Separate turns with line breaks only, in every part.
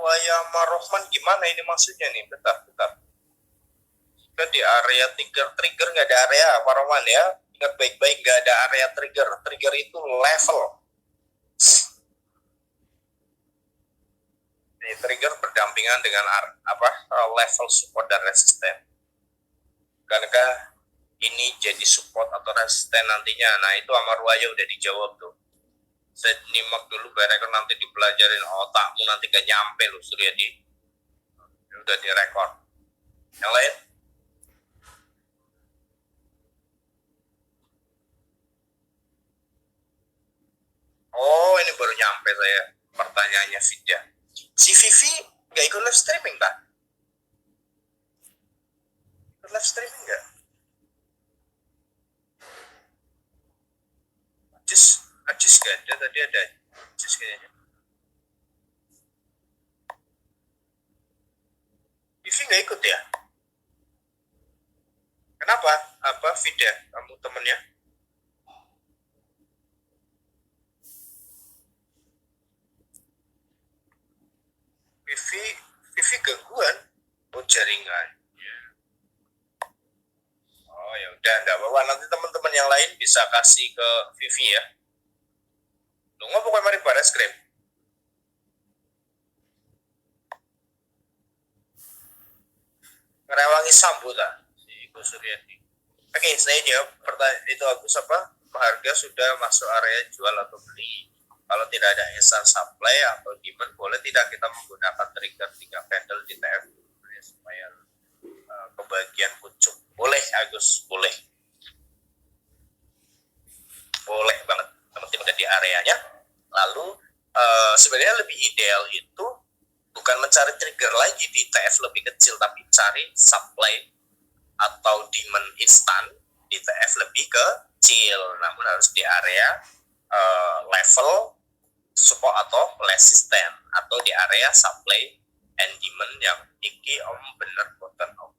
Ruaya sama Rohman gimana ini maksudnya nih? Bentar. Kan di area trigger nggak ada area Pak Rohman ya. Ingat baik-baik, nggak ada area trigger. Trigger itu level. Ini trigger berdampingan dengan level support dan resisten. Karena ini jadi support atau resisten nantinya. Nah itu sama Ruaya udah dijawab tuh. Saya nyimak dulu biar nanti dipelajarin, otakmu nanti gak nyampe loh Suryadi. Udah direkord. Yang lain? Oh ini baru nyampe saya pertanyaannya Vida. Si Vivi gak ikut live streaming tak? Ikut live streaming gak? Ajis gak ada, tadi ada Ajis kayaknya. Vivi gak ikut ya? Kenapa? Apa Vida? Kamu temennya? Vivi gangguan? Oh jaringan. Oh ya udah, nggak apa-apa. Nanti teman-teman yang lain bisa kasih ke Vivi ya. Lu nggak pokoknya mari pada skrip. Ngerewangi sambut lah si Ibu Suryadi. Oke, saya jawab pertanyaan itu. Agus apa? Harga sudah masuk area jual atau beli. Kalau tidak ada esan supply atau demand, boleh tidak kita menggunakan trigger 3 candle di TF supaya kebagian pucuk. Boleh Agus, boleh banget teman-teman di areanya. Lalu sebenarnya lebih ideal itu bukan mencari trigger lagi di TF lebih kecil, tapi cari supply atau demand instan di TF lebih kecil, namun harus di area level support atau resisten, atau di area supply and demand yang tinggi. Bener boten Om.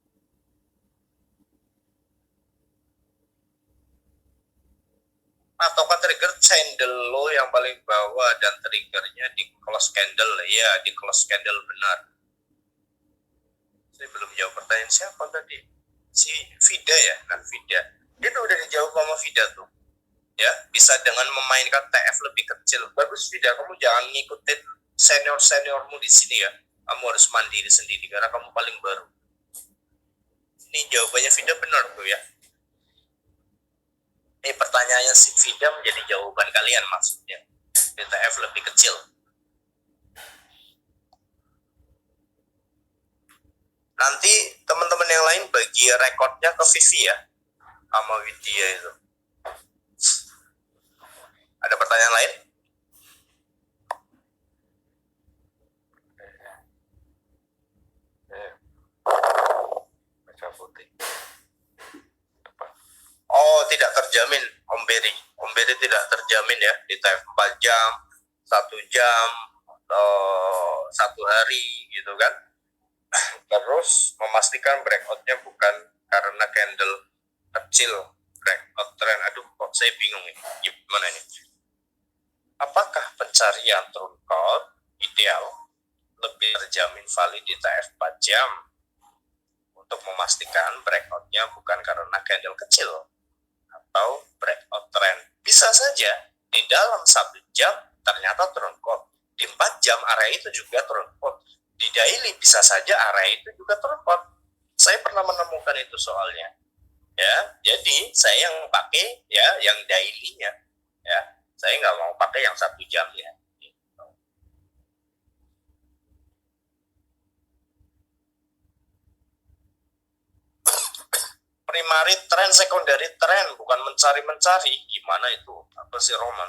Ataukah trigger candle low yang paling bawah dan triggernya di close candle? Ya, di close candle benar. Saya belum jawab pertanyaan siapa tadi? Si Vida ya? Nah Vida, dia tuh udah dijawab sama Vida tuh. Ya, bisa dengan memainkan TF lebih kecil. Bagus Vida, kamu jangan ngikutin seniormu di sini ya. Kamu harus mandiri sendiri karena kamu paling baru. Ini jawabannya Vida benar tuh ya. Ini pertanyaannya si Vida menjadi jawaban kalian maksudnya. TF lebih kecil. Nanti teman-teman yang lain bagi rekodnya ke Vivi ya, sama Widya itu. Ada pertanyaan lain? Oh, tidak terjamin Om Beri. Om Beri tidak terjamin ya di TF 4 jam, 1 jam, atau 1 hari gitu kan. Terus memastikan breakoutnya bukan karena candle kecil, breakout trend. Aduh kok saya bingung nih, gimana ini? Apakah pencarian turnout ideal lebih terjamin valid di TF 4 jam untuk memastikan breakoutnya bukan karena candle kecil atau breakout trend? Bisa saja di dalam 1 jam ternyata turnout, di 4 jam area itu juga turnout, di daily bisa saja area itu juga turnout. Saya pernah menemukan itu soalnya ya. Jadi saya yang pakai ya yang daily-nya ya, saya nggak mau pakai yang 1 jamnya gitu. Primary trend, secondary trend, bukan mencari-mencari. Gimana itu? Apa sih Roman?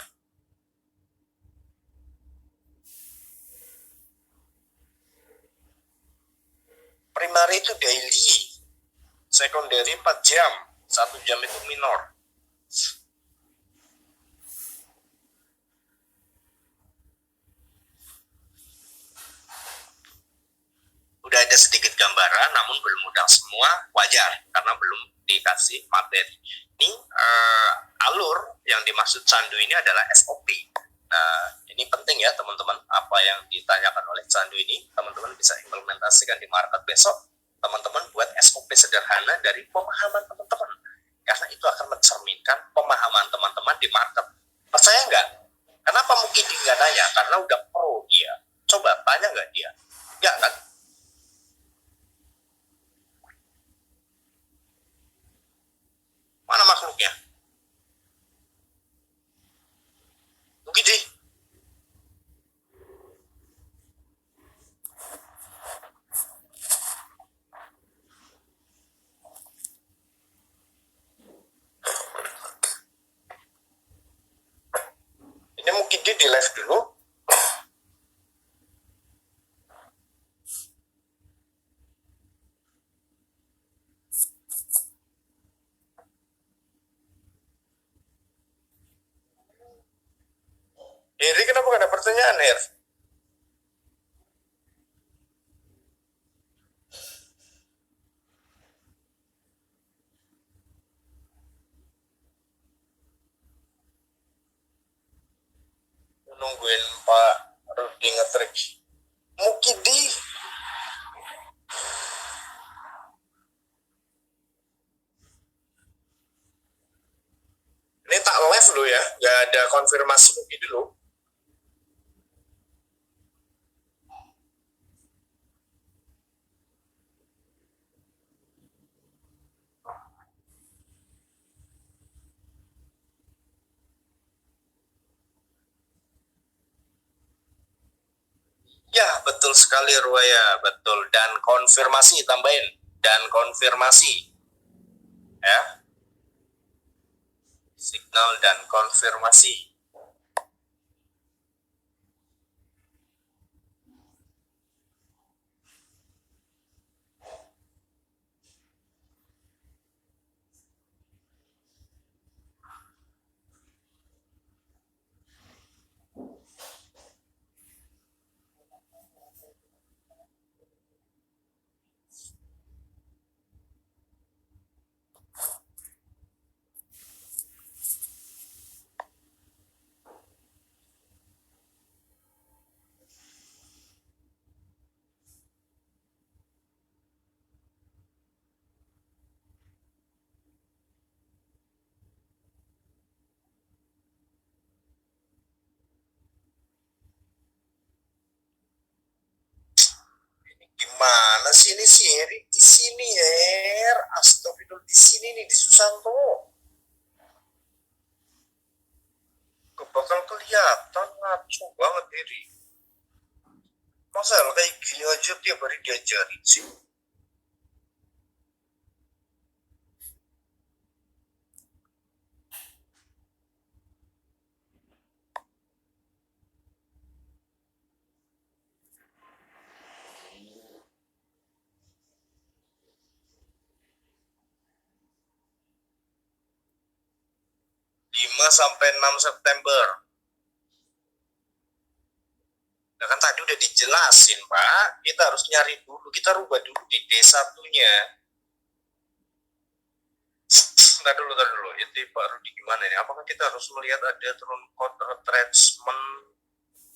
Primary itu daily, secondary 4 jam, 1 jam itu minor. Udah ada sedikit gambaran, namun belum mudah semua, wajar karena belum dikasih materi. Ini alur yang dimaksud candu ini adalah SOP. Nah, ini penting ya teman-teman, apa yang ditanyakan oleh Candu ini, teman-teman bisa implementasikan di market besok. Teman-teman buat SOP sederhana dari pemahaman teman-teman, karena itu akan mencerminkan pemahaman teman-teman di market. Percaya nggak? Kenapa mungkin dia nggak nanya? Karena udah pro dia. Coba tanya nggak dia? Ya kan? Mana makhluknya? Begitu. Ini mungkin dia di live dulu. Heri, kenapa gak ada pertanyaan, Her? Nungguin Pak Rudi ngetrik. Mukidi. Ini tak live lo ya, gak ada konfirmasi Mukidi lo. Ya, betul sekali Ruaya, betul. Dan konfirmasi tambahin, dan konfirmasi. Ya. Signal dan konfirmasi. Gimana sih ini si Eri di sini ya? Astagfirullah, di sini nih di Susanto. Gak bakal kelihatan, ngaco banget Eri. Masa kayak gini aja tiap hari diajarin sih. Lima sampai 6 September. Nah kan tadi udah dijelasin Pak, kita harus nyari dulu, kita rubah dulu di D1-nya. Ntar dulu, itu Pak Rudi gimana nih? Apakah kita harus melihat ada turun code retracement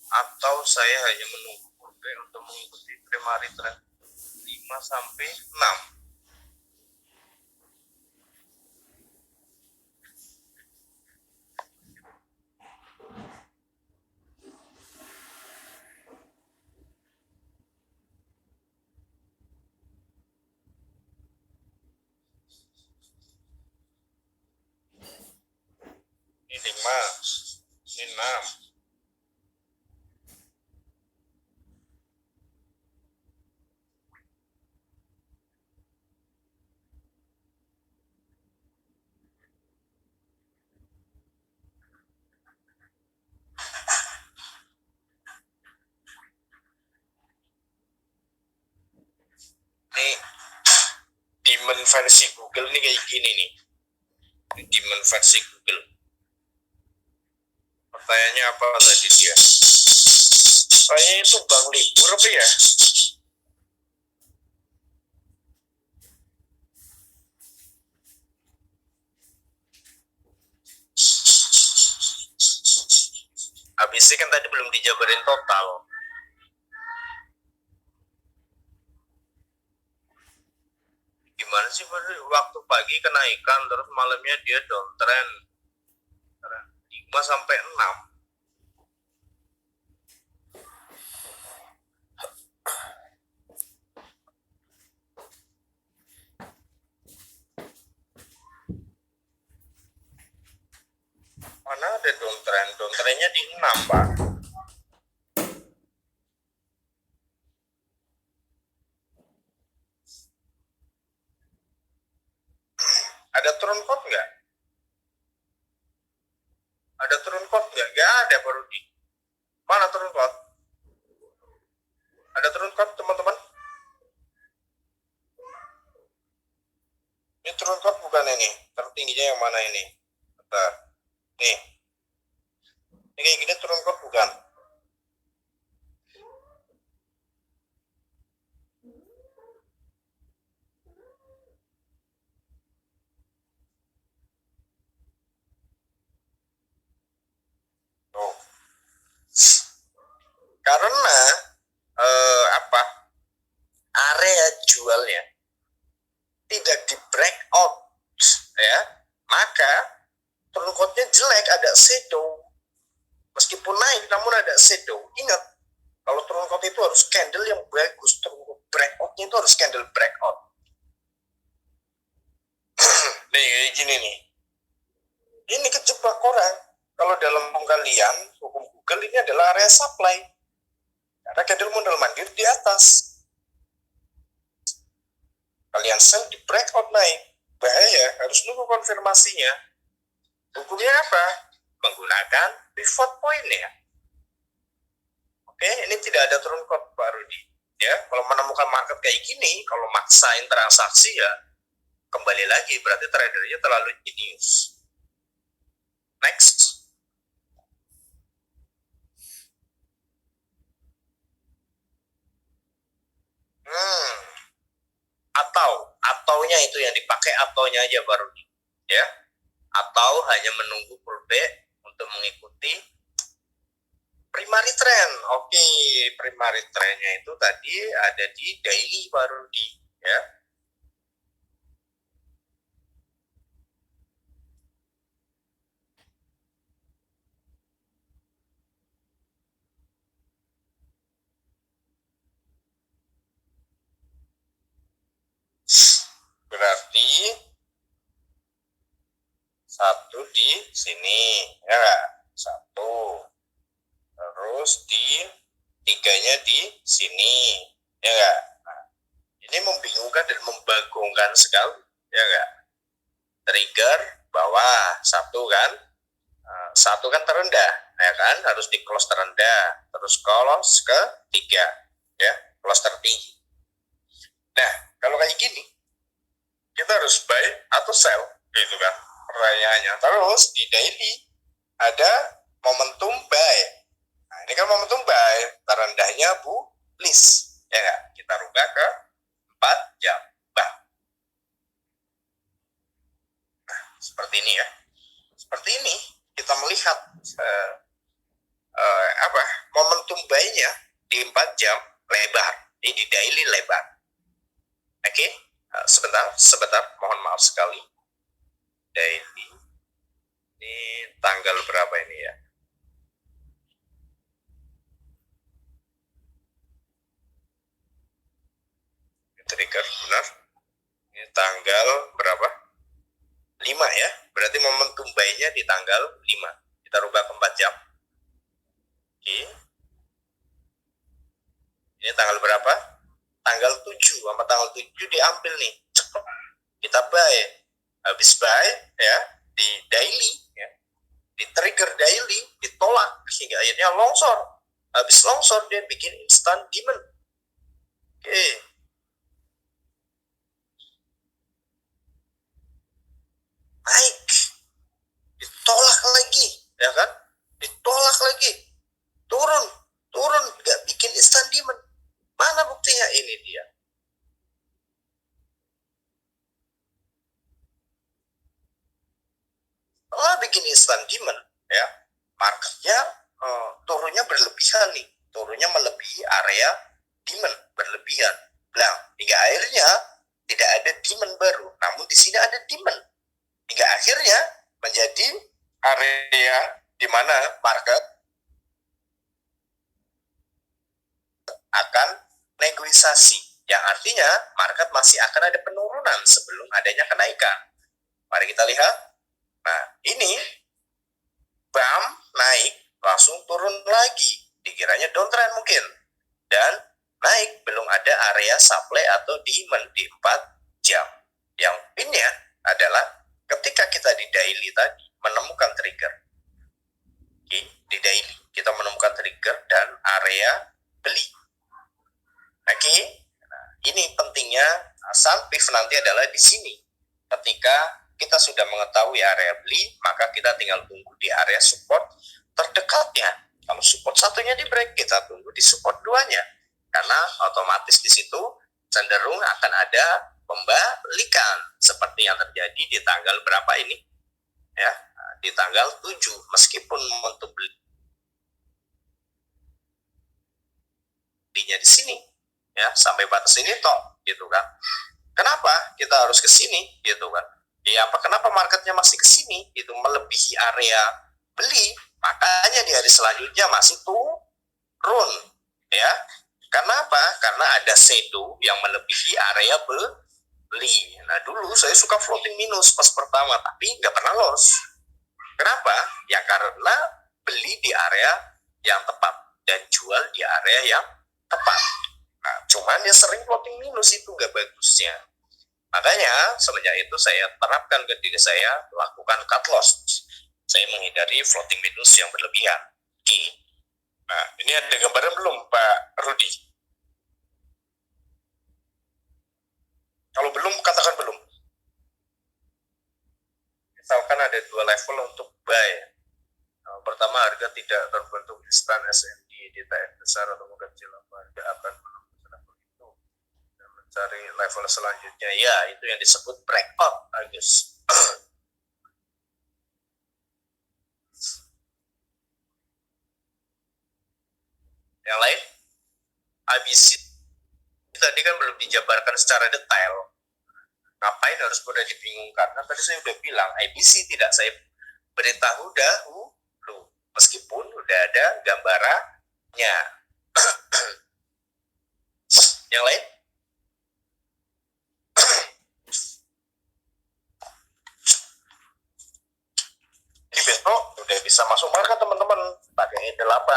atau saya hanya menunggu kurve untuk mengikuti primary trend 5 sampai 6? Ini 5, ini 6. Nih, demon versi Google nih kayak gini nih. Demon versi Google. Pertanyaannya apa tadi dia? Kayaknya itu bang libur apa ya? Habis prediksi kan tadi belum dijabarin total. Gimana sih waktu pagi kenaikan terus malamnya dia downtrend 5 sampai 6. Mana ada downtrendnya di 6, Pak. Ada turun code nggak? Ada turun code nggak? Nggak ada, baru di mana turun code? Ada turun code, teman-teman? Ini turun code bukan ini? Tertingginya yang mana ini? Bentar. Nih. Ini kayak gini turun code bukan? Oh. Karena area jualnya tidak di breakout, ya, maka turun code-nya jelek, ada shadow. Meskipun naik namun ada shadow. Ingat, kalau turun code itu harus candle yang bagus. Turun code breakout-nya itu harus candle breakout. Nih kayak gini nih, ini kejebak orang. Kalau dalam hukum kalian, hukum Google, ini adalah area supply karena candle mondar mandir di atas. Kalian sell di breakout naik, bahaya, harus nunggu konfirmasinya. Hukumnya apa? Menggunakan pivot point ya. Oke, ini tidak ada turun code, Pak Rudi. Ya, kalau menemukan market kayak gini, kalau maksain transaksi ya kembali lagi, berarti tradernya terlalu jenius. Next. Ataunya itu yang dipakai, ataunya aja baru ya, atau hanya menunggu pullback untuk mengikuti primary trend. Oke, primary trendnya itu tadi ada di daily baru di ya. Berarti satu di sini ya, satu, terus di tiganya di sini ya enggak. Nah, ini membingungkan dan membagongkan sekali ya enggak. Trigger bawah satu kan terendah ya kan, harus di close terendah, terus close ke 3 ya, close tertinggi. Nah, kalau kayak gini kita harus buy atau sell gitu kan pertanyaannya. Terus di daily ada momentum buy. Nah, ini kan momentum buy, terendahnya bullish ya enggak, kita rubah ke 4 jam bah. Nah, seperti ini ya, seperti ini kita melihat momentum buy-nya di 4 jam lebar, ini di daily lebar. Oke, sebentar, mohon maaf sekali. Daily ini tanggal berapa ini ya? Trigger benar. Ini tanggal berapa? 5 ya. Berarti momentum buy-nya di tanggal 5. Kita rubah ke 4 jam. Oke. Ini tanggal berapa? Tanggal 7, sama tanggal 7 diambil nih. Cepat. Kita buy. Habis buy ya di daily ya. Di trigger daily ditolak sehingga akhirnya longsor. Habis longsor dia bikin instant demand. Oke. Naik. Ditolak lagi, ya kan? Ditolak lagi. Turun, nggak bikin instant demand. Mana buktinya? Ini dia. Bikin instant demand ya, marketnya turun turunnya berlebihan nih, turunnya melebihi area demand berlebihan. Nah, hingga akhirnya tidak ada demand baru, namun di sini ada demand. Hingga akhirnya menjadi area di mana market akan negosiasi, yang artinya market masih akan ada penurunan sebelum adanya kenaikan. Mari kita lihat. Nah, ini BAM naik, langsung turun lagi. Dikiranya downtrend mungkin. Dan naik, belum ada area supply atau demand di 4 jam. Yang pinnya adalah ketika kita di daily tadi menemukan trigger. Oke, di daily kita menemukan trigger dan area beli. Oke, nah, ini pentingnya sun pivot nanti adalah di sini. Ketika kita sudah mengetahui area beli, maka kita tinggal tunggu di area support terdekatnya. Kalau support satunya di break, kita tunggu di support 2-nya. Karena otomatis di situ cenderung akan ada pembalikan seperti yang terjadi di tanggal berapa ini? Ya, di tanggal 7, meskipun untuk belinya di sini ya sampai batas ini toh gitu kan. Kenapa kita harus ke sini gitu kan? Ya, kenapa marketnya masih ke sini? Itu melebihi area beli, makanya di hari selanjutnya masih turun, ya. Karena apa? Karena ada shadow yang melebihi area beli. Nah, dulu saya suka floating minus pas pertama, tapi nggak pernah loss. Kenapa? Ya karena beli di area yang tepat dan jual di area yang tepat. Nah, cuman ya sering floating minus itu nggak bagusnya. Makanya semenjak itu saya terapkan ke diri saya, lakukan cut loss. Saya menghindari floating minus yang berlebihan. Oke. Nah, ini ada gambaran belum Pak Rudi? Kalau belum, katakan belum. Misalkan ada 2 level untuk buy. Nah, pertama, harga tidak terbentuk instan SND di TF besar atau kecil, harga akan cari level selanjutnya, ya itu yang disebut breakout, Agus. Yang lain, ABC tadi kan belum dijabarkan secara detail. Ngapain harus pada dibingungkan? Karena tadi saya udah bilang, ABC tidak saya beritahu dahulu, meskipun udah ada gambarannya. Yang lain? Jadi besok udah bisa masuk market teman-teman pakai E8.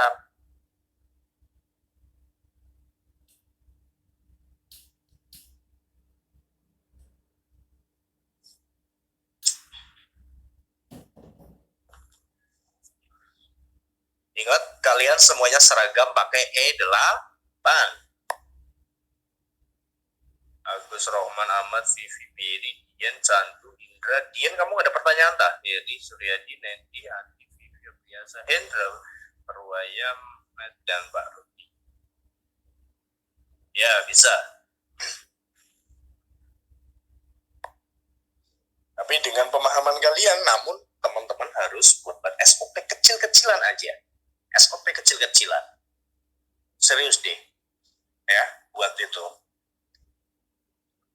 Ingat, kalian semuanya seragam pakai E8. Agus Rohman Ahmad, Vivi Biri, Dian, Candu, Indra, Dian, kamu ada pertanyaan tak? Jadi Suryadi, Nendi, Andi, Vivi, Biasa, Hendra, Perwayam, dan Pak Rudi. Ya, bisa. Tapi dengan pemahaman kalian, namun teman-teman harus buat SOP kecil-kecilan aja. SOP kecil-kecilan. Serius deh. Ya, buat itu.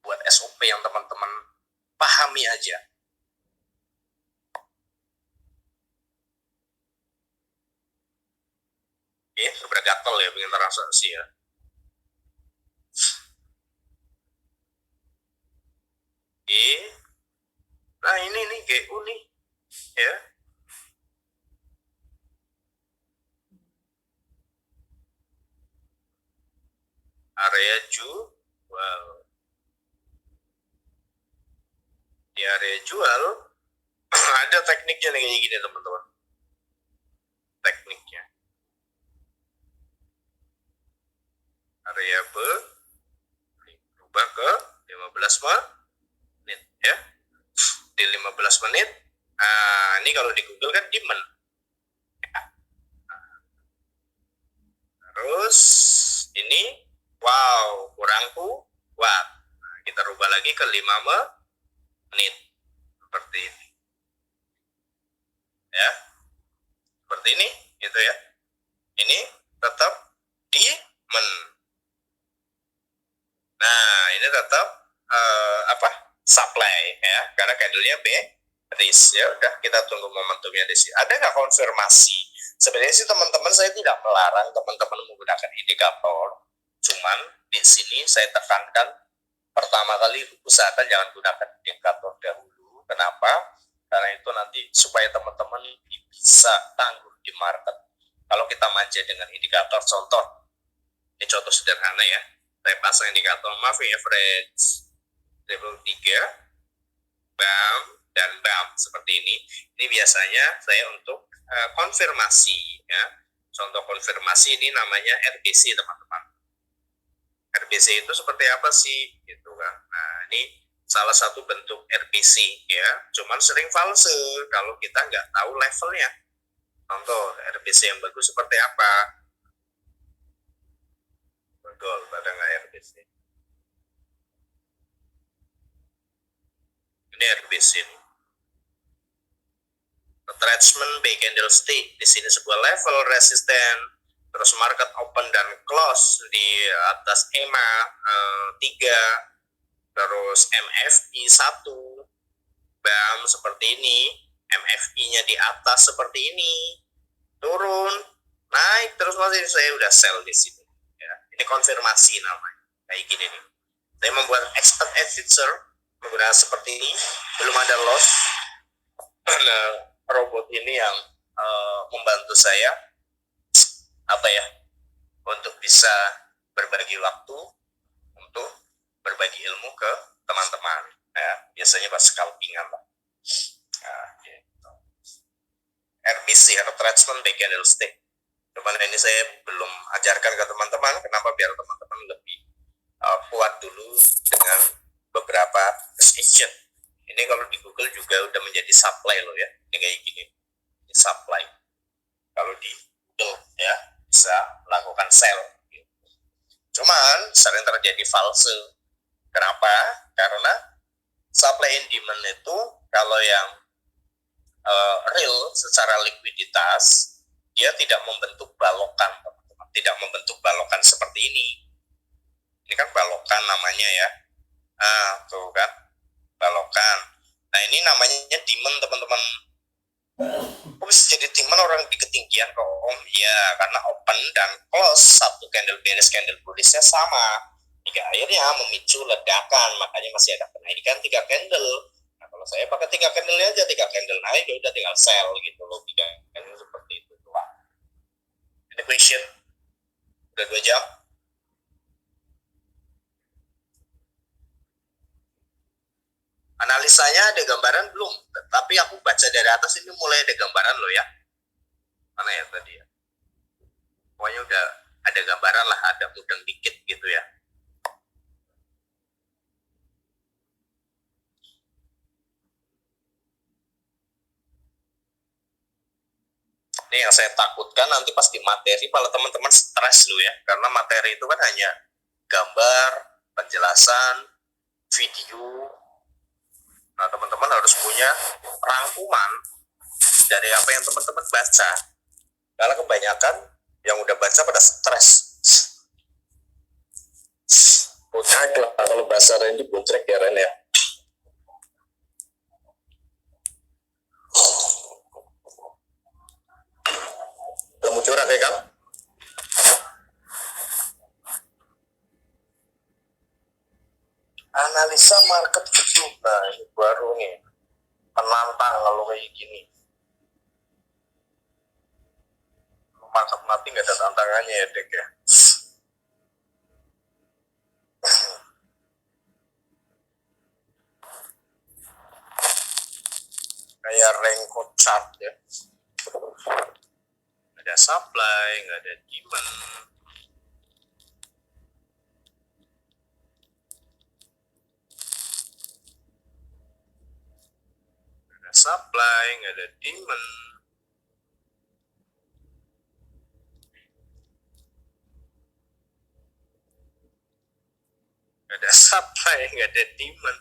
Buat SOP yang teman-teman pahami aja. Udah gatel ya pengen transaksi ya. Nah ini nih GU nih ya. Area jual. Di area jual ada tekniknya nih kayak gini teman-teman. Tekniknya. Area berubah ke 15 menit ya. Di 15 menit. Nah, ini kalau di Google kan demand. Terus ini wow, kurang kuat. Nah, kita rubah lagi ke 5 menit. Seperti ini. Ya. Seperti ini, gitu ya. ini tetap demand. Nah, ini tetap supply ya, karena candlenya bearish. Ya udah, kita tunggu momentumnya di sini. Ada nggak konfirmasi? Sebenarnya sih teman-teman, saya tidak melarang teman-teman menggunakan indikator. Cuman di sini saya tekankan, pertama kali usahakan jangan gunakan indikator dahulu. Kenapa? Karena itu nanti supaya teman-teman bisa tangguh di market. Kalau kita manja dengan indikator, ini contoh sederhana ya, saya pasang indikator moving average level 3, BAM dan BAM seperti ini. Ini biasanya saya untuk konfirmasi ya. Contoh konfirmasi ini namanya RBC, teman-teman. RBC itu seperti apa sih gitu kan. Nah, ini salah satu bentuk RBC ya, cuman sering false kalau kita nggak tahu levelnya. Contoh RBC yang bagus seperti apa? Betul, pada nggak RBC? Ini RBC nih. Retracement by candlestick, di sini sebuah level resisten, terus market open dan close di atas EMA 3, terus MFI 1, BAM seperti ini, MFI-nya di atas seperti ini, turun, naik terus, masih saya udah sell di sini ya. Ini konfirmasi namanya, kayak gini nih. Saya membuat expert future menggunakan seperti ini, belum ada loss. Nah, robot ini yang membantu saya untuk bisa berbagi waktu, untuk berbagi ilmu ke teman-teman ya, biasanya pas scalpingan lah. Nah, gitu. RBC, retracement by candlestick. Cuman ini saya belum ajarkan ke teman-teman, kenapa? Biar teman-teman lebih kuat dulu dengan beberapa precision. Ini kalau di Google juga udah menjadi supply loh ya. Ini kayak gini. Ini supply. Kalau di Google ya bisa melakukan sell. Cuman sering terjadi false. Kenapa? Karena supply and demand itu kalau yang real secara likuiditas, dia tidak membentuk balokan, teman-teman. Tidak membentuk balokan seperti ini. Ini kan balokan namanya ya. Tuh kan, balokan. Nah, ini namanya demand, teman-teman. Kok bisa jadi demand orang di ketinggian kok? Ya, karena open dan close, satu candle bearish, candle bullishnya sama. Hingga akhirnya memicu ledakan, makanya masih ada kenaikan 3 candle. Nah, kalau saya pakai 3 candle aja, 3 candle naik, ya udah tinggal sell gitu loh. 3 candle seperti itu doang. Any question? Udah 2 jam? Analisanya ada gambaran belum? Tapi aku baca dari atas ini mulai ada gambaran loh ya. Mana ya tadi ya? Pokoknya udah ada gambaran lah, ada mudeng dikit gitu ya. Ini yang saya takutkan nanti pas di materi, kalau teman-teman stres loh ya. Karena materi itu kan hanya gambar, penjelasan, video. Nah, teman-teman harus punya rangkuman dari apa yang teman-teman baca. Karena kebanyakan yang udah baca pada stres. Botrek lah, kalau bahasa Randy botrek ya Ren ya. Kamu curhat ya kan? Analisa market gitu. Nah, ini baru nih. Penantang kalau kayak gini. Market mati nggak ada tantangannya ya, Dek ya. Kayak raincoat chart ya. Nggak ada supply, nggak ada demand. Nggak ada supply, nggak ada demand. Nggak ada supply, nggak ada demand.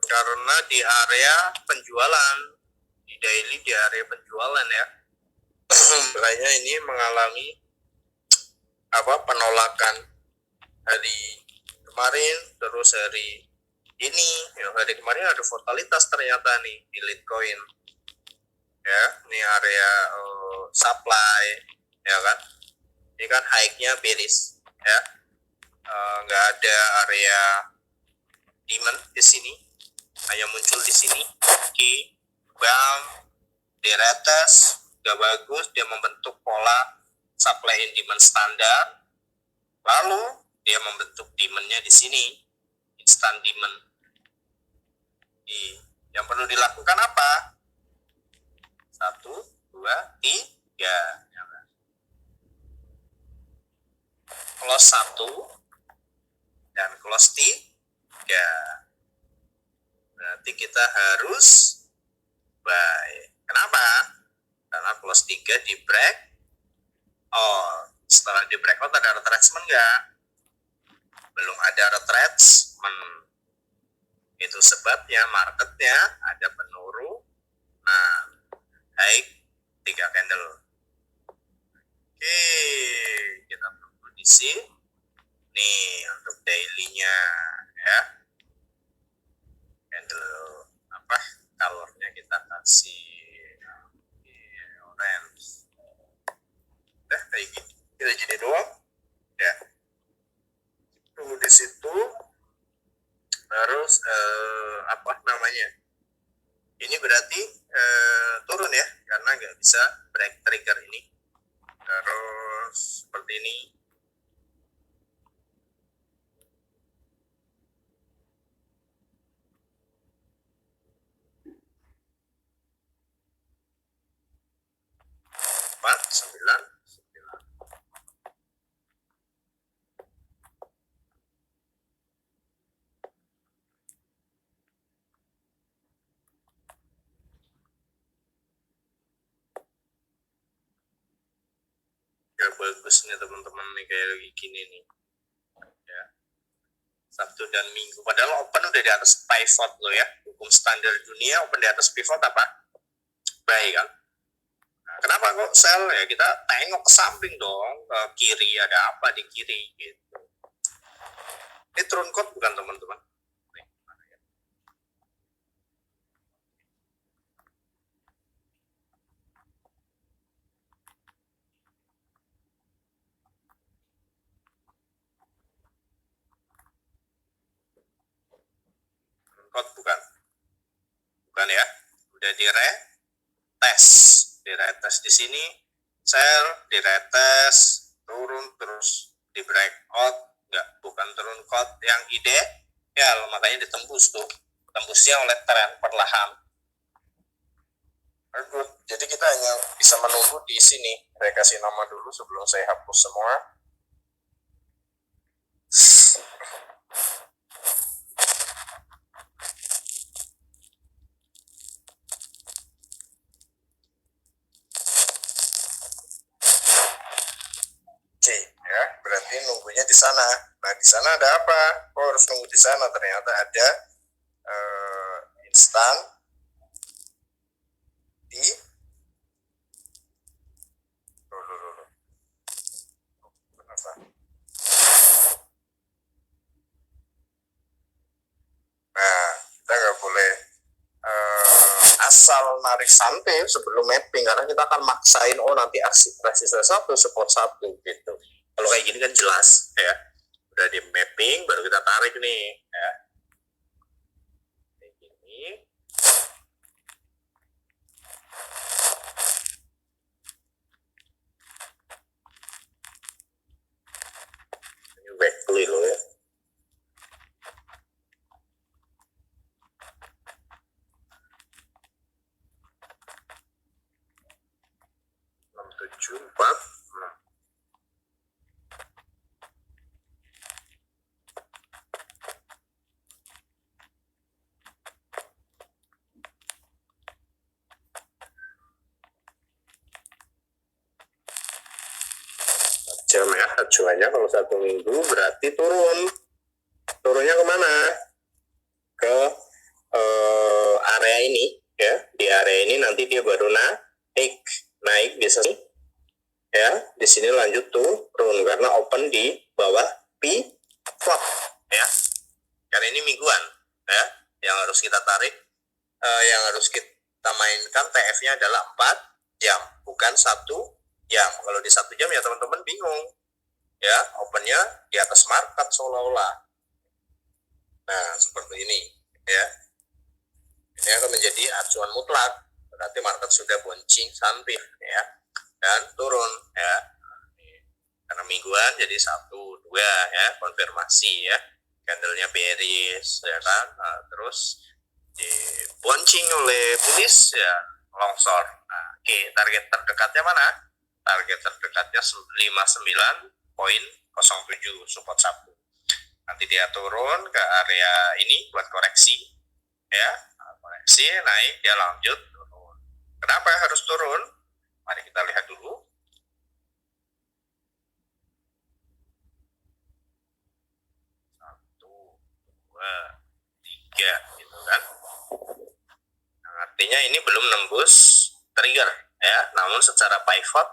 karena di area penjualan, di daily di area penjualan ya. Makanya ini mengalami penolakan hari kemarin, terus hari ini ya, hari kemarin ada volatilitas ternyata nih di Litecoin ya. Ini area supply ya kan, ini kan high-nya bearish ya, nggak ada area demand di sini, hanya muncul di sini. Oke, bam, di retes nggak bagus, dia membentuk pola supply and demand standar, lalu dia membentuk demand-nya di sini, instant demand. Yang perlu dilakukan apa? 1, 2, 3. Close 1 dan close 3. Berarti kita harus buy. Kenapa? Karena close 3 di break. Setelah di breakout ada retracement enggak? Belum ada retracement. Itu sebabnya marketnya ada penurunan. High 3 candle. Oke, kita tunggu di sini. Nih untuk daily-nya ya. Candle colornya kita kasih orange. Kayak gitu. Kita jadi doang ya. Tunggu di situ. Terus ini berarti turun ya, karena nggak bisa break trigger ini. Terus seperti ini. Empat, 9. Ya bagus nih teman-teman nih, kayak lagi gini nih ya, Sabtu dan Minggu, padahal open udah di atas pivot loh ya. Hukum standar dunia open di atas pivot apa? Baik kan? Nah, kenapa kok sell ya? Kita tengok ke samping dong, ke kiri ada apa di kiri gitu. Ini turun code bukan teman-teman? Code bukan ya, udah di retest di sini, sell di retest, turun terus di breakout, bukan turun code yang ideal, makanya ditembus tuh, tembusnya oleh tren perlahan. Jadi kita hanya bisa menunggu di sini. Saya kasih nama dulu sebelum saya hapus semua. Oke, ya, berarti nunggunya di sana. Nah, di sana ada apa? Kok harus nunggu di sana? Ternyata ada instan di Nah, kita nggak boleh asal narik santai sebelum mapping, karena kita akan maksain nanti resisten 1, support 1 gitu. Kalau kayak gini kan jelas ya, udah di mapping baru kita tarik nih ya. Kayak gini. Ini weekly loh ya. Jam ya, acuannya kalau 1 minggu berarti turunnya kemana? Ke teman-teman di bawah pivot ya. Karena ini mingguan ya, yang harus kita tarik, yang harus kita mainkan TF-nya adalah 4 jam, bukan 1 jam. Kalau di 1 jam ya teman-teman bingung ya, opennya di atas market seolah-olah. Nah seperti ini ya, ini akan menjadi acuan mutlak, berarti market sudah boncing sunpif ya, dan turun ya, karena mingguan jadi 1, 2 ya, konfirmasi ya, candlenya bearish ya kan. Nah, terus diboncing oleh bullish ya, longsor. Nah, oke, target terdekatnya mana? Target terdekatnya 59.07 support 1. Nanti dia turun ke area ini buat koreksi ya, koreksi naik, dia lanjut turun. Kenapa harus turun? Mari kita lihat dulu. 1, 2, 3 gitu kan. Nah, artinya ini belum nembus trigger ya, namun secara pivot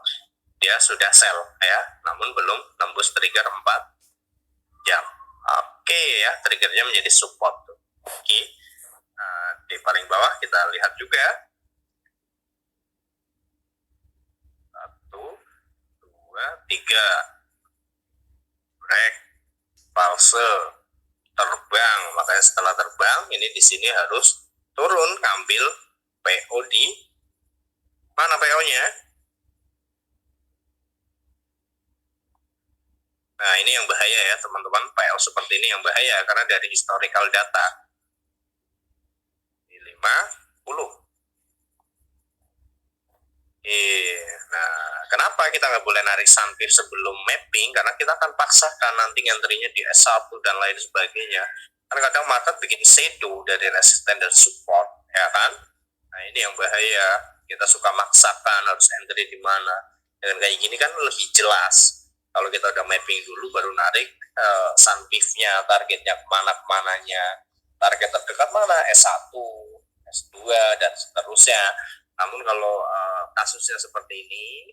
dia sudah sell ya, namun belum nembus trigger 4 jam. Oke ya, triggernya menjadi support tuh. Oke. Nah, di paling bawah kita lihat juga 1, 2, 3 break, pulse, terbang. Makanya setelah terbang ini di sini harus turun, ngambil PO di mana PO-nya? Nah ini yang bahaya ya teman-teman, PO seperti ini yang bahaya karena dari historical data di 50. Nah kenapa kita nggak boleh narik sunpif sebelum mapping? Karena kita akan paksakan nanti ngantrinya di S1 dan lain sebagainya. Karena kadang market bikin shadow dari resisten dan support ya kan. Nah ini yang bahaya, kita suka maksakan harus entry di mana. Dengan kayak gini kan lebih jelas. Kalau kita udah mapping dulu baru narik sunpifnya, targetnya kemananya, target terdekat mana, S1, S2 dan seterusnya. Namun kalau kasusnya seperti ini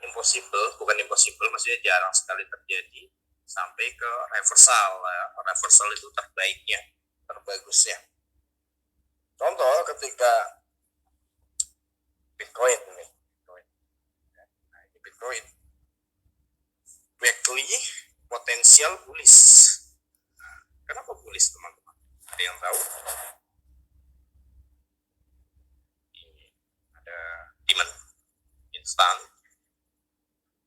impossible, bukan impossible, maksudnya jarang sekali terjadi sampai ke reversal ya. Reversal itu terbaiknya, terbagusnya. Contoh ketika Bitcoin ini, nah, ini Bitcoin weekly potensial bullish. Nah, kenapa bullish teman-teman? Ada yang tahu? Ini ada demand instan,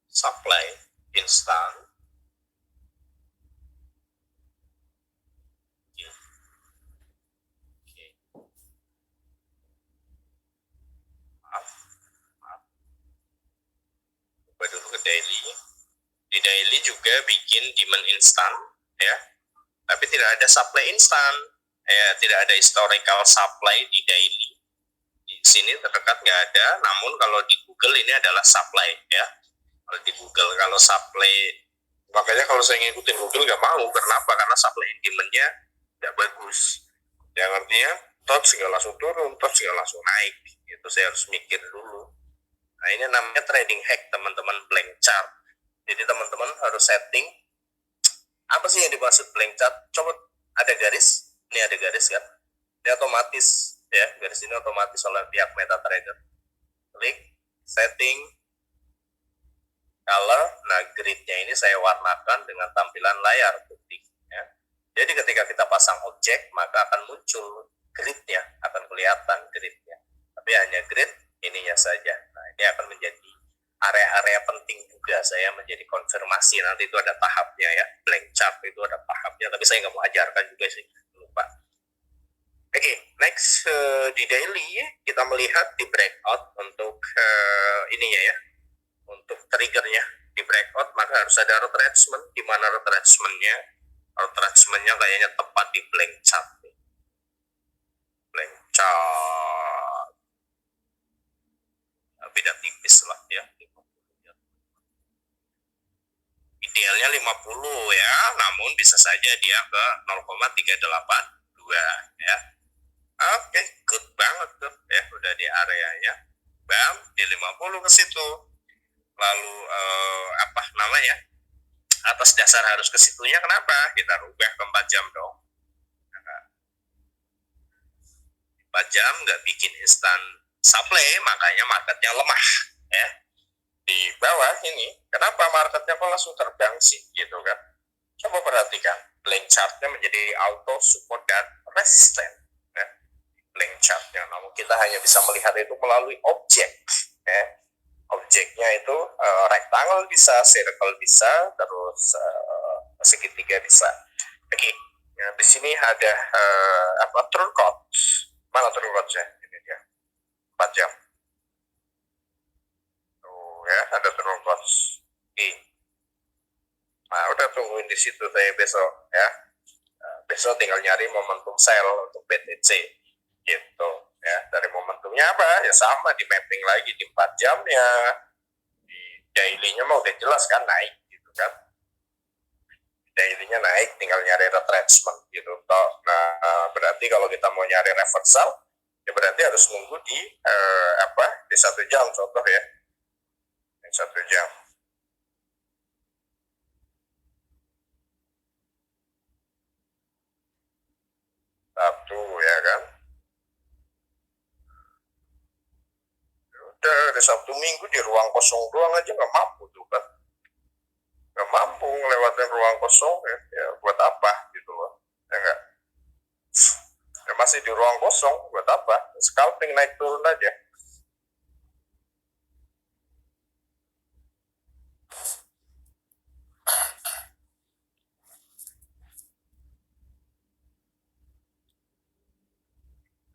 supply instan. Coba dulu ke daily. Di daily juga bikin demand instan ya, tapi tidak ada supply instan ya, tidak ada historical supply di daily. Di sini terdekat nggak ada, namun kalau di Google ini adalah supply ya. Kalau di Google kalau supply, makanya kalau saya ngikutin Google nggak mau. Kenapa? Karena supply and demand-nya nggak bagus. Yang artinya touch nggak langsung turun, touch nggak langsung naik. Itu saya harus mikir dulu. Nah ini namanya trading hack teman-teman, blank chart. Jadi teman-teman harus setting apa sih yang dimaksud blank chart. Coba ada garis, ini ada garis kan, ini otomatis ya, garis ini otomatis oleh pihak MetaTrader. Klik setting color. Nah gridnya ini saya warnakan dengan tampilan layar putih ya. Jadi ketika kita pasang objek maka akan muncul gridnya, akan kelihatan gridnya, tapi hanya grid ininya saja. Nah ini akan menjadi area-area penting juga saya menjadi konfirmasi. Nanti itu ada tahapnya ya, blank chart itu ada tahapnya, tapi saya nggak mau ajarkan juga sih, lupa. Oke, next di daily kita melihat di breakout untuk ininya ya, untuk triggernya di breakout maka harus ada retracement. Di mana retracementnya? Retracementnya kayaknya tepat di blank chart. Blank chart beda tipis lah ya. Idealnya 50 ya, namun bisa saja dia ke 0,382 ya. Oke, good banget tuh ya, udah di areanya. Bam, di 50 ke situ. lalu apa namanya, atas dasar harus ke situnya, kenapa kita rubah ke 4 jam dong. 4 jam nggak bikin instan supply, makanya marketnya lemah ya. Di bawah ini kenapa marketnya kok langsung terbang sih gitu kan. Coba perhatikan blank chartnya menjadi auto support dan resistance ya. Blank chartnya, namun kita hanya bisa melihat itu melalui objek ya. Objeknya itu rectangle bisa, circle bisa, terus segitiga bisa. Oke, ya, di sini ada true quotes. Mana true quotesnya? Ini dia, 4 jam. Tuh ya, ada true quotes. Oke. Nah, udah tungguin di situ saya besok ya. Besok tinggal nyari momentum sell untuk BTC gitu ya. Dari momentumnya apa? Ya sama, di mapping lagi di 4 jamnya. Di daily-nya mah udah jelas kan naik gitu kan. Daily-nya naik, tinggal nyari retracement gitu. Nah, berarti kalau kita mau nyari reversal, ya berarti harus nunggu di di 1 jam contoh ya. Di 1 jam. Sabtu ya kan. Udah di Sabtu Minggu di ruang kosong doang aja nggak mampu tuh kan. Nggak mampu ngelewatin ruang kosong ya buat apa gitu loh. Ya enggak. Ya masih di ruang kosong buat apa? Scalping naik turun aja.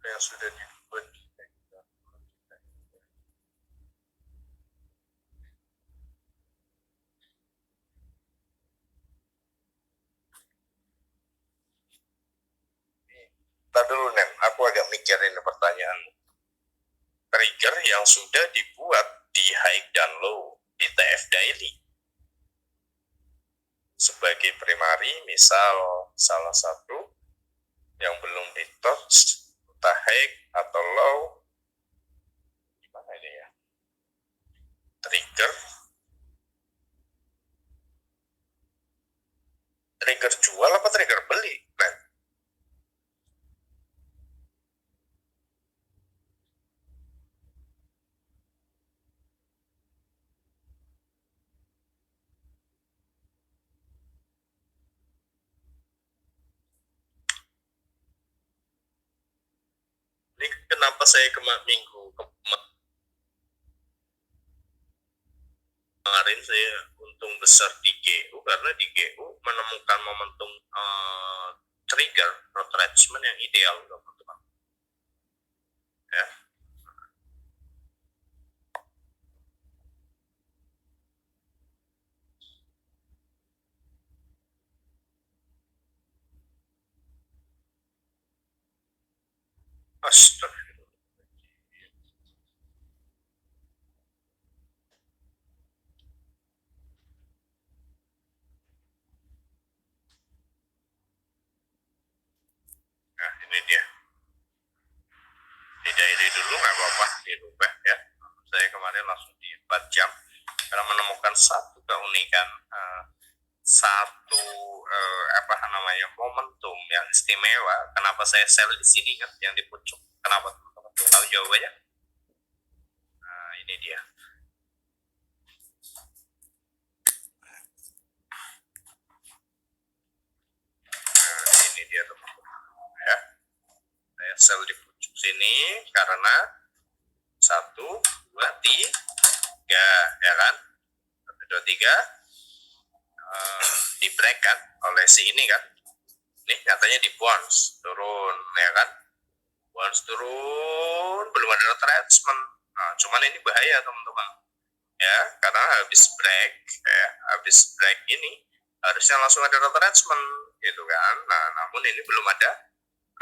Yang sudah dibuat. Ntar dulu Nen, aku agak mikirin pertanyaan. Trigger yang sudah dibuat di high dan low di TF Daily sebagai primary, misal salah satu yang belum di touch entah high atau low, gimana ini ya, trigger jual apa trigger beli Nen? Ini kenapa saya minggu kemarin saya untung besar di GU, karena di GU menemukan momentum trigger retracement yang ideal teman-teman ya. Astagfirullah. Nah ini dia, tidak ini dulu nggak apa-apa dirubah ya. Saya kemarin langsung di 4 jam karena menemukan satu keunikan, satu momentum yang istimewa. Kenapa saya sell di sini kan, yang di pucuk? Kenapa teman-teman tahu jawabannya? Nah ini dia. Nah ini dia teman-teman ya. Saya sell di pucuk sini karena 1, 2, 3 ya kan. 1, 2, 3 di break kan oleh si ini kan. Nih nyatanya di bounce turun ya kan. Bounce turun, belum ada retracement. Nah, cuman ini bahaya teman-teman ya, karena habis break ini harusnya langsung ada retracement gitu kan. Nah namun ini belum ada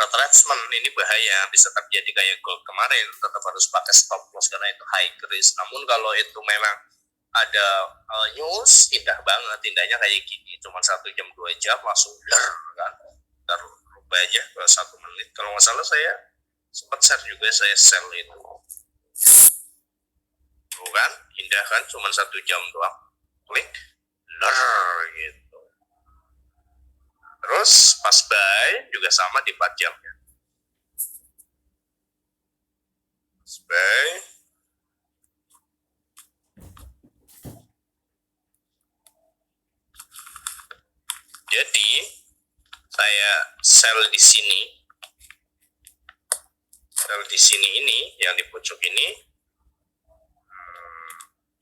retracement, ini bahaya, bisa terjadi kayak gold kemarin. Tetap harus pakai stop loss karena itu high risk. Namun kalau itu memang ada news, indah banget, indahnya kayak gini, cuma 1 jam 2 jam langsung kan, terubah aja ke 1 menit. Kalau nggak salah saya sempat share juga, saya sell itu Tuh kan, indah kan, cuma 1 jam doang. Klik, gitu. Terus pas buy juga sama di 4 jam ya. Pas buy. Jadi saya sell di sini. Sell di sini ini yang di pojok ini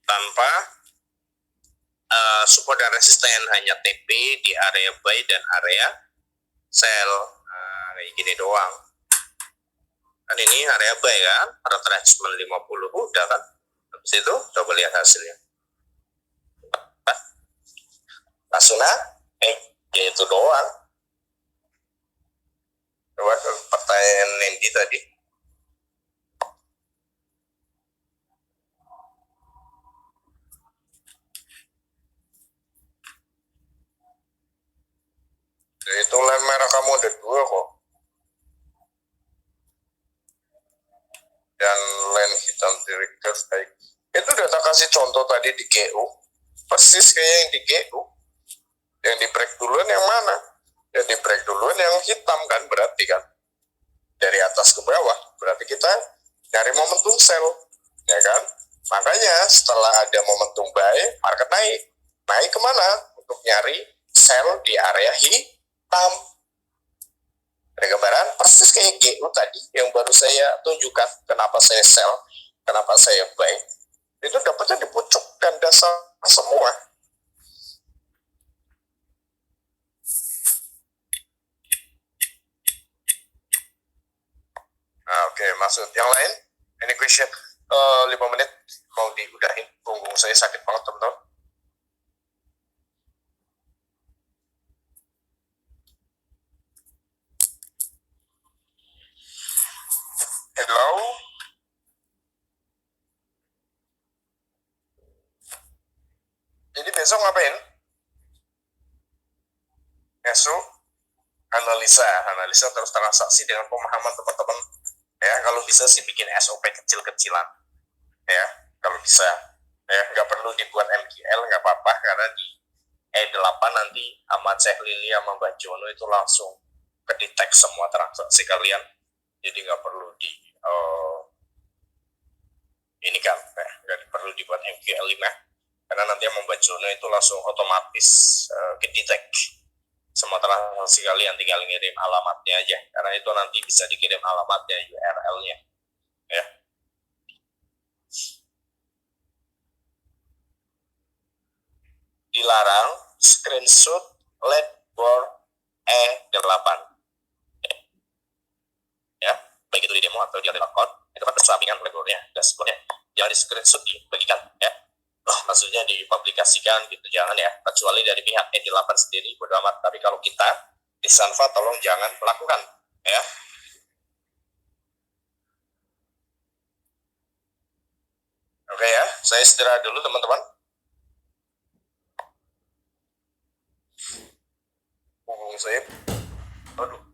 tanpa support dan resisten, hanya TP di area buy dan area sell. Nah, kayak gini doang. Kan ini area buy kan, retracement 50 udah kan. Habis itu coba lihat hasilnya. Asuna, itu doang. Coba pertanyaan Nendi tadi. Itu line merah kamu ada 2 kok. Dan line hitam director baik. Itu udah tak kasih contoh tadi di GU. Persis kayak yang di GU. Yang di break duluan yang mana? Yang di break duluan yang hitam kan, berarti kan. Dari atas ke bawah. Berarti kita nyari momentum sell. Ya kan? Makanya setelah ada momentum buy, market naik. Naik kemana? Untuk nyari sell di area hitam. Ada gambaran persis kayak GU tadi yang baru saya tunjukkan. Kenapa saya sell, kenapa saya buy. Itu dapatnya di pucuk dan dasar semua. Nah, oke, maksud yang lain? Any question? 5 menit mau diudahin. Punggung saya sakit banget, teman-teman. Hello? Jadi besok ngapain? Besok analisa terus transaksi dengan pemahaman teman-teman. Ya, kalau bisa sih bikin SOP kecil-kecilan. Ya, kalau bisa. Ya, nggak perlu dibuat MGL, nggak apa-apa, karena di E8 nanti sama Ceh Lili sama Mbak Jono itu langsung kedetek semua transaksi kalian. Jadi nggak perlu di ini kan, nggak perlu dibuat MGL 5, karena nanti yang Mbak Jono itu langsung otomatis kedetek semua transaksi kalian, tinggal ngirim alamatnya aja, karena itu nanti bisa dikirim alamatnya, URL-nya ya. Dilarang screenshot leadboard E8 ya, baik itu di demo atau di account, itu kan sampingan leadboardnya, dashboardnya, jangan di screenshot, dibagikan ya. Maksudnya dipublikasikan gitu, jangan ya, kecuali dari pihak E8 sendiri, bodo amat. Tapi kalau kita di Sanfa tolong jangan melakukan ya. Oke ya, saya istirahat dulu teman-teman. Punggung saya, aduh.